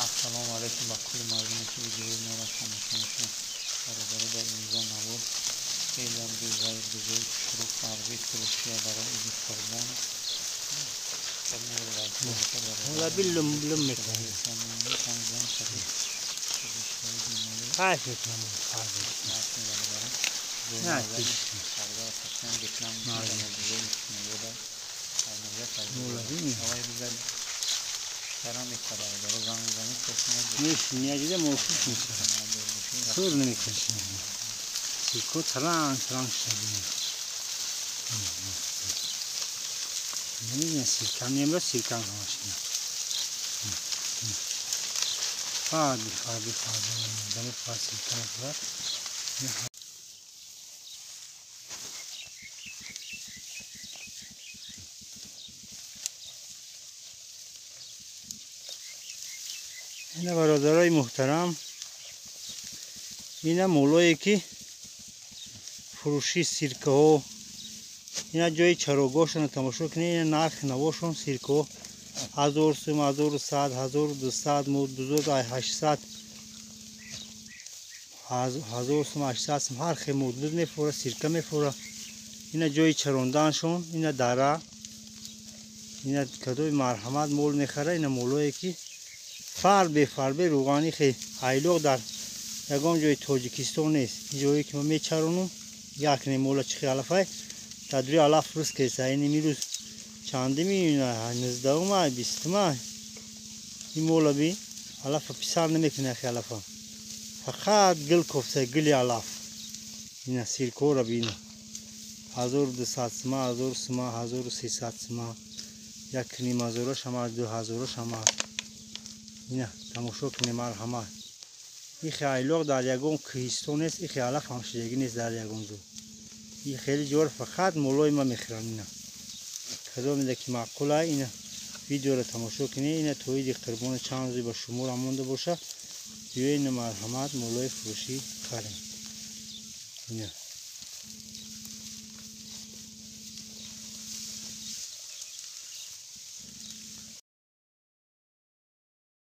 السلام علیکم با کل مردمی که ویدیوی ما را تماشا میکنند. برادر در اینجا نبود. خیلی هم بزرگ شروع فردی فروشی برای این قربان ولا بلم میکنه خاصه کنم نیاجیده موفق میشه سور نمیکشه سیکو تران شدیم نمیدونم سیرکم نیمرا سیرکم هماشیم فادی دم فاد سیرکم فاد اینا برادرای محترم، اینا مولایی که فروشی سیرکه ها، اینا جای چراگاهشون تماشا کنید. اینا نرخ نواشون سیرکه 1000 سوم، 1100، 1200 مود 2800 1000 سوم، 800 سوم هر خیلی مدل میفروره سیرکه میفروره. اینا جای چراندنشون، اینا دره، اینا کدوی مرحمت مول میخره. اینا مولایی که فر به روغانی خیلی ایلوغ در یکم جای تاجیکستان نیست. جایی که ما میچرونم یک مولا چخی علفه تدری علف روز که این میروز چندی میونه 19 ماه 20 ماه این مولا بی علف پسر نمیکنه خیلی علفه فقط گل کفته گلی علف. این سیرکو را بینه 1200 سما 1000 سما 1300 سما یک نیم هزار شما 2000 شما. اینا تماشا کنیم مرحمت. این خیلی در یکم کریستون است. این خیلی علف همشدگی نیست در یکم دو. این خیلی جور فقط مولای ما میخرن. اینا کدام میده که معقوله. اینا ویدیو رو تماشا کنید. اینا توی قربان چند روزی با شما را مونده باشه. بیاین مرحمت مولای فروشی خریم. اینا